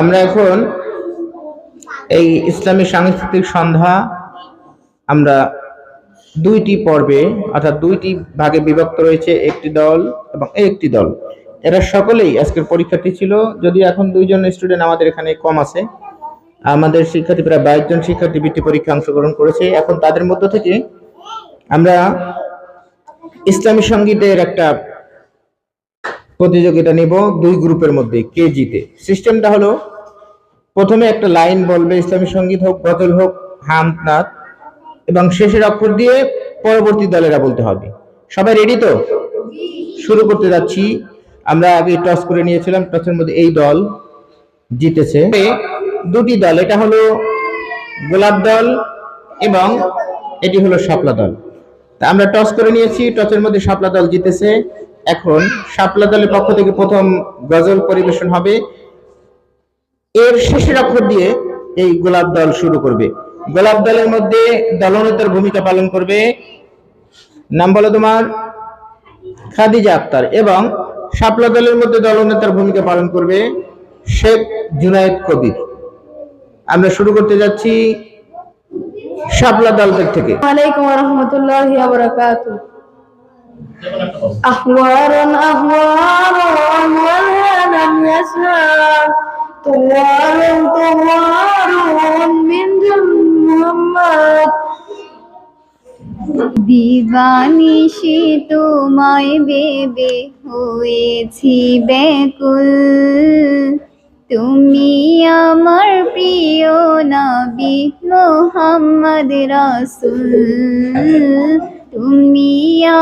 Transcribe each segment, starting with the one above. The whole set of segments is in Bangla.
আমরা এখন এই ইসলামী সাংস্কৃতিক সন্ধ্যা আমরা দুইটি পর্বে অর্থাৎ দুইটি ভাগে বিভক্ত রয়েছে, একটি দল এবং একটি দল। এরা সকলেই আজকের পরীক্ষার্থী ছিল, যদি এখন দুইজন স্টুডেন্ট আমাদের এখানে কম আছে। আমাদের শিক্ষার্থী প্রায় 22 জন শিক্ষার্থী বৃত্তি পরীক্ষা অংশগ্রহণ করেছে। এখন তাদের মধ্য থেকে আমরা ইসলামী সঙ্গীতের একটা প্রতিযোগিতা নিব দুই গ্রুপের মধ্যে, কে জিতে। সিস্টেমটা হলো, প্রথমে একটা লাইন বলবে, ইসলামী সঙ্গীত হোক, গজল হোক, হামদ, নাত, এবং শেষের অক্ষর দিয়ে পরবর্তী দলেরা বলতে হবে। সবাই রেডি তো? শুরু করতে যাচ্ছি। আমরা আগে টস করে নিয়েছিলাম, টসের মধ্যে এই দল জিতেছে। দুটি দল, এটা হলো গোলাপ দল এবং এটি হলো শাপলা দল। তা আমরা টস করে নিয়েছি, টসের মধ্যে শাপলা দল জিতেছে। এখন শাপলা দলের পক্ষ থেকে প্রথম গজল পরিবেশন হবে, এর শেষের অক্ষর দিয়ে এই গোলাপ দল শুরু করবে। গোলাপ দলের মধ্যে দলনেতার ভূমিকা পালন করবে, নাম বলো তোমার, খাদিজা আক্তার, এবং শাপলা দলের মধ্যে দলনেতার ভূমিকা পালন করবে শেখ জুনায়েদ কবির। আমরা শুরু করতে যাচ্ছি শাপলা দল থেকে। আলাইকুম ওয়া রাহমাতুল্লাহি ওয়া বারাকাতুহু। আহওয়ারুন আহওয়ারুন ওয়া লাম ইয়াসমা তুওয়ারুন তুওয়ারুন মিন মুহাম্মদ। দিবানিশি তোমায় বেবে হয়েছি ব্যাকুল, তুমি আমার প্রিয় নবী মুহাম্মদ রাসূল, তুমি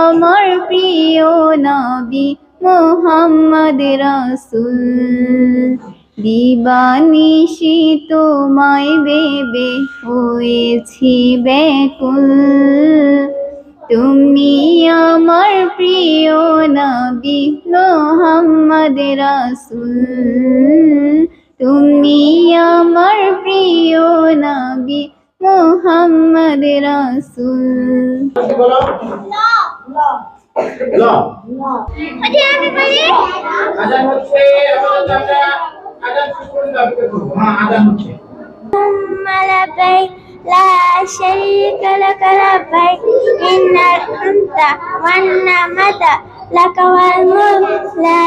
আমার প্রিয় নবী মুহাম্মদ রাসূল। দিবানিশি তোমায় বেবে হয়েছি ব্যাকুল, তুমি আমার প্রিয় নবী মুহাম্মদ রাসূল, তুমি আমার প্রিয় নবী মুহাম্মদ রাসূল। আযান হচ্ছে, আমরা আযান শুরু করে করব। হ্যাঁ, আযান হচ্ছে। لبيك لا شريك لك لبيك إن الحمد والنعمة لك والملك لا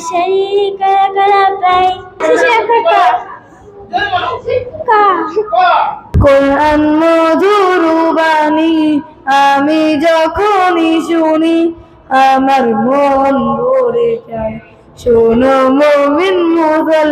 شريك لك لبيك কোরআন মধুর বাণী আমি যখনই শুনি আমার মন ভরে যায়। শোনো মুমিন মুসলমান।